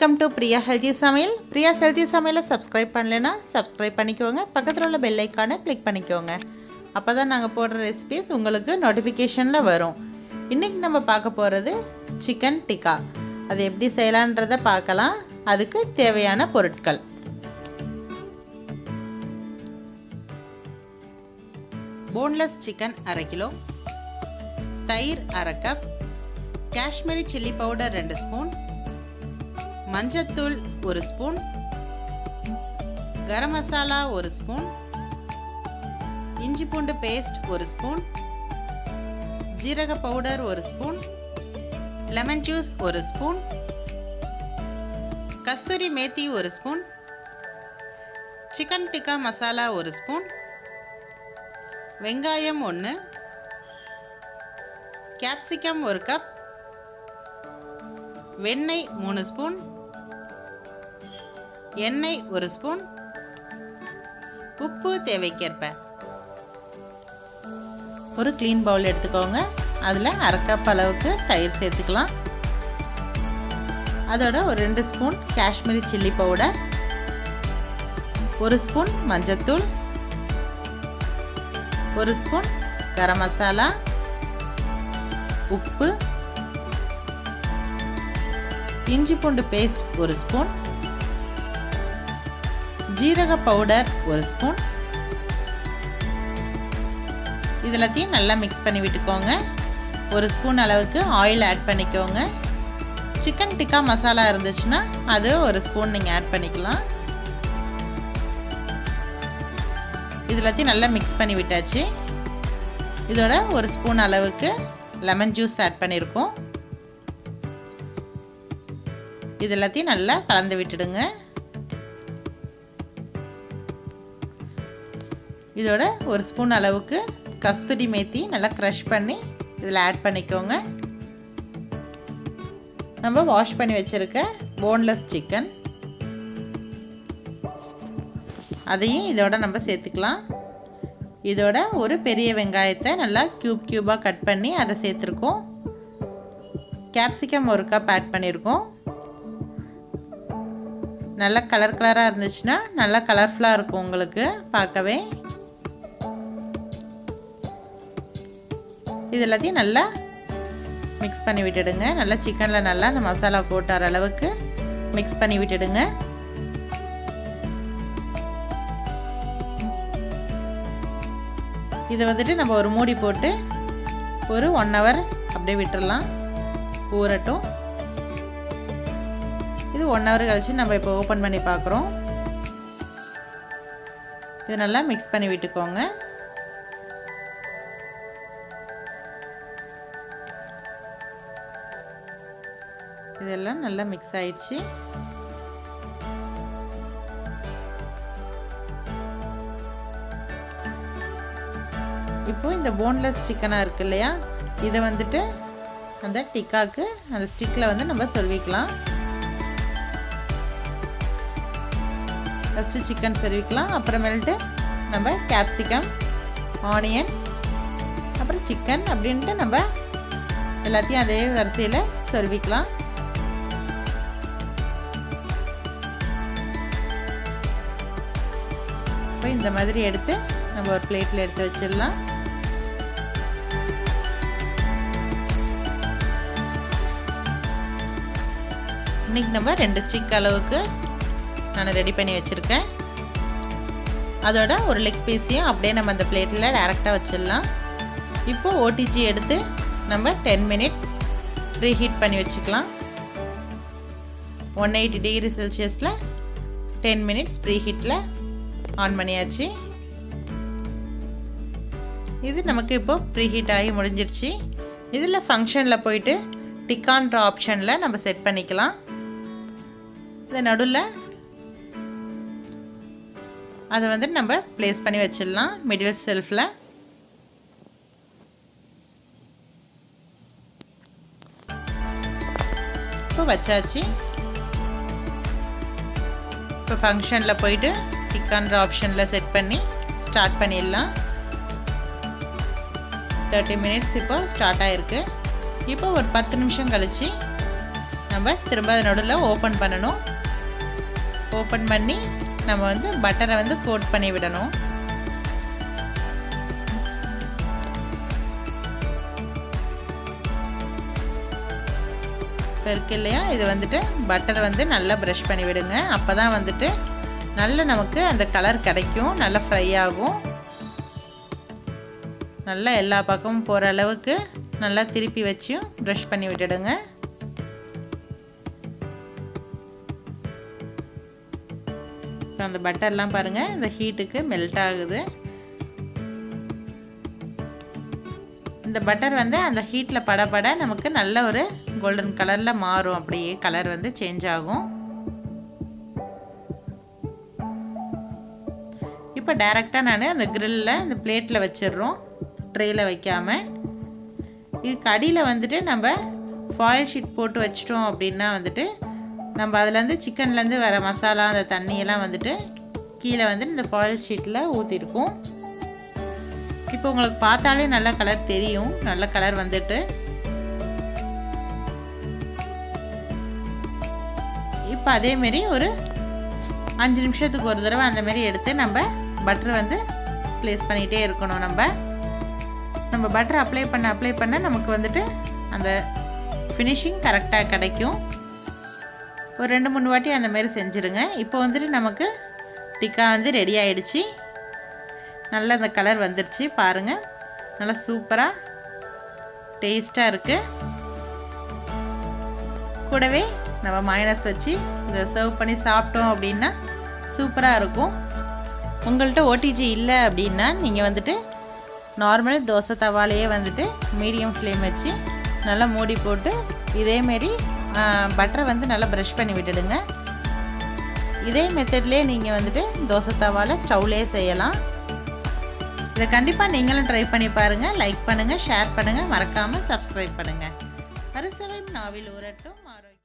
Welcome to Priya healthy சமையல். Priya healthy சமையலை subscribe பண்ணலைன்னா சப்ஸ்கிரைப் பண்ணிக்கோங்க. பக்கத்தில் உள்ள பெல் ஐக்கானை கிளிக் பண்ணிக்கோங்க. அப்போ தான் நாங்கள் போடுற ரெசிபீஸ் உங்களுக்கு நோட்டிஃபிகேஷனில் வரும். இன்றைக்கி நம்ம பார்க்க போகிறது சிக்கன் டிக்கா. அது எப்படி செய்யலான்றதை பார்க்கலாம். அதுக்கு தேவையான பொருட்கள்: போன்லெஸ் சிக்கன் 1/2 கிலோ, தயிர் 1/2 cup, Kashmiri chilli powder 2 spoon, மஞ்சத்தூள் 1 ஸ்பூன், கரம் மசாலா 1 ஸ்பூன், இஞ்சி பூண்டு பேஸ்ட் 1 ஸ்பூன், ஜீரக powder 1 spoon, lemon juice 1 spoon, kasuri methi 1 spoon, chicken tikka masala 1 spoon, வெங்காயம் 1, கேப்சிகம் 1 கப், வெண்ணெய் 3 ஸ்பூன், எண்ணெய் 1 ஸ்பூன், உப்பு தேவைக்கேற்ப. ஒரு க்ளீன் பவுல் எடுத்துக்கோங்க. அதில் 1/2 கப் அளவுக்கு தயிர் சேர்த்துக்கலாம். அதோட ஒரு 2 spoon Kashmiri chilli powder, 1 spoon மஞ்சத்தூள், 1 ஸ்பூன் கரம் மசாலா, உப்பு, இஞ்சி பூண்டு பேஸ்ட் 1 ஸ்பூன், ஜீரக பவுடர் 1 ஸ்பூன். இதெல்லாத்தையும் நல்லா மிக்ஸ் பண்ணி விட்டுக்கோங்க. 1 ஸ்பூன் அளவுக்கு ஆயில் ஆட் பண்ணிக்கோங்க. சிக்கன் டிக்கா மசாலா இருந்துச்சுன்னா அது 1 ஸ்பூன் நீங்கள் ஆட் பண்ணிக்கலாம். இதெல்லாத்தையும் நல்லா மிக்ஸ் பண்ணி விட்டாச்சு. இதோட 1 ஸ்பூன் அளவுக்கு லெமன் ஜூஸ் ஆட் பண்ணியிருக்கோம். இதெல்லாத்தையும் நல்லா கலந்து விட்டுடுங்க. இதோட 1 ஸ்பூன் அளவுக்கு கஸ்தூரி மேத்தி நல்லா க்ரஷ் பண்ணி இதில் ஆட் பண்ணிக்கோங்க. நம்ம வாஷ் பண்ணி வச்சுருக்க போன்லெஸ் சிக்கன் அதையும் இதோட நம்ம சேர்த்துக்கலாம். இதோட ஒரு பெரிய வெங்காயத்தை நல்லா க்யூபாக கட் பண்ணி அதை சேர்த்துருக்கோம். கேப்சிகம் 1 கப் ஆட் பண்ணியிருக்கோம். நல்லா கலராக இருந்துச்சுன்னா நல்லா கலர்ஃபுல்லாக இருக்கும் உங்களுக்கு பார்க்கவே. இது எல்லாத்தையும் நல்லா மிக்ஸ் பண்ணி விட்டுடுங்க. நல்லா சிக்கனில் நல்லா அந்த மசாலா போட்டார அளவுக்கு மிக்ஸ் பண்ணி விட்டுடுங்க. இதை வந்துட்டு நம்ம ஒரு மூடி போட்டு ஒரு 1 hour அப்படியே விட்டுடலாம், ஊறட்டும். இது 1 hour கழிச்சு நம்ம இப்போ ஓப்பன் பண்ணி பார்க்குறோம். இது நல்லா மிக்ஸ் பண்ணி விட்டுக்கோங்க. இதெல்லாம் நல்லா மிக்ஸ் ஆயிடுச்சு. இப்போ இந்த போன்லெஸ் சிக்கனாக இருக்கு இல்லையா, இதை வந்துட்டு அந்த டிக்காக்கு அந்த ஸ்டிக்கில் வந்து நம்ம சொருவிக்கலாம். First chicken சொருவிக்கலாம். அப்புறமேல்ட்டு நம்ம கேப்சிகம், ஆனியன், அப்புறம் சிக்கன் அப்படின்ட்டு நம்ம எல்லாத்தையும் அதே வரிசையில் சொருவிக்கலாம். இப்போ இந்த மாதிரி எடுத்து நம்ம ஒரு பிளேட்டில் எடுத்து வச்சிடலாம். இன்றைக்கி நம்ம 2 ஸ்டிக் அளவுக்கு நான் ரெடி பண்ணி வச்சுருக்கேன். அதோட ஒரு லெக் பீஸையும் அப்படியே நம்ம அந்த பிளேட்டில் டைரெக்டாக வச்சிடலாம். இப்போ ஓடிஜி எடுத்து நம்ம 10 minutes ப்ரீஹீட் பண்ணி வச்சுக்கலாம். 180 டிகிரி செல்சியஸில் 10 minutes ப்ரீஹீட்டில் ஆன் பண்ணியாச்சு. இது நமக்கு இப்போ ப்ரீஹீட் ஆகி முடிஞ்சிருச்சு. இதில் ஃபங்க்ஷனில் போயிட்டு டிக்கான்ற ஆப்ஷனில் நம்ம செட் பண்ணிக்கலாம். இந்த நடுவில் அதை வந்து நம்ம ப்ளேஸ் பண்ணி வச்சிடலாம் மிடில் செல்ஃபில். இப்போ வச்சாச்சு. இப்போ ஃபங்க்ஷனில் போயிட்டு டிக்கான்ற ஆப்ஷனில் செட் பண்ணி ஸ்டார்ட் பண்ணிடலாம். 30 minutes இப்போ ஸ்டார்ட் ஆகிருக்கு. இப்போ ஒரு 10 நிமிஷம் கழித்து நம்ம திரும்ப அதை நடுவில் ஓப்பன் பண்ணணும். ஓப்பன் பண்ணி நம்ம வந்து பட்டரை வந்து கோட் பண்ணி விடணும். இப்போ இருக்கு இல்லையா, இது வந்துட்டு பட்டரை வந்து நல்லா ப்ரஷ் பண்ணி விடுங்க. அப்போ தான் வந்துட்டு நல்ல நமக்கு அந்த கலர் கிடைக்கும், நல்லா ஃப்ரை ஆகும். நல்லா எல்லா பக்கமும் போகிற அளவுக்கு நல்லா திருப்பி வச்சும் ப்ரஷ் பண்ணி விட்டுடுங்க. அந்த பட்டர்லாம் பாருங்கள் இந்த ஹீட்டுக்கு மெல்ட் ஆகுது. இந்த பட்டர் வந்து அந்த ஹீட்டில் பட நமக்கு நல்ல ஒரு கோல்டன் கலரில் மாறும். அப்படியே கலர் வந்து சேஞ்ச் ஆகும். இப்போ டைரெக்டாக நான் அந்த கிரில்லில் இந்த பிளேட்டில் வச்சிடுறோம், ட்ரேயில் வைக்காமல். இதுக்கு அடியில் வந்துட்டு நம்ம ஃபாயில் ஷீட் போட்டு வச்சிட்டோம் அப்படின்னா வந்துட்டு நம்ம அதுலேருந்து சிக்கன்லேருந்து வர மசாலா அந்த தண்ணியெல்லாம் வந்துட்டு கீழே வந்துட்டு இந்த ஃபாயில் ஷீட்டில் ஊற்றிருக்கும். இப்போ உங்களுக்கு பார்த்தாலே நல்ல கலர் தெரியும், நல்ல கலர் வந்துட்டு. இப்போ அதேமாரி ஒரு 5 நிமிஷத்துக்கு ஒரு தடவை அந்தமாரி எடுத்து நம்ம பட்டர் வந்து ப்ளேஸ் பண்ணிகிட்டே இருக்கணும். நம்ம பட்டர் அப்ளை பண்ண நமக்கு வந்துட்டு அந்த ஃபினிஷிங் கரெக்டாக கிடைக்கும். ஒரு 2-3 வாட்டி அந்தமாரி செஞ்சுருங்க. இப்போ வந்துட்டு நமக்கு டிக்கா வந்து ரெடி ஆகிடுச்சு. நல்லா அந்த கலர் வந்துடுச்சு பாருங்கள், நல்லா சூப்பராக டேஸ்ட்டாக இருக்குது. கூடவே நம்ம மைனஸ் வச்சு இதை சர்வ் பண்ணி சாப்பிட்டோம் அப்படின்னா சூப்பராக இருக்கும். உங்கள்கிட்ட ஓடிஜி இல்லை அப்படின்னா நீங்கள் வந்துட்டு நார்மல் தோசை தவாலையே வந்துட்டு மீடியம் ஃப்ளேம் வச்சு நல்லா மூடி போட்டு இதேமாரி பட்டரை வந்து நல்லா ப்ரஷ் பண்ணி விட்டுடுங்க. இதே மெத்தட்லேயே நீங்கள் வந்துட்டு தோசை தவாலை ஸ்டவ்லேயே செய்யலாம். இதை கண்டிப்பாக நீங்களும் ட்ரை பண்ணி பாருங்கள். லைக் பண்ணுங்கள், ஷேர் பண்ணுங்கள், மறக்காமல் சப்ஸ்கிரைப் பண்ணுங்கள். அறுசுவை நாவில் ஊரட்டும் ஆரோக்கியம்.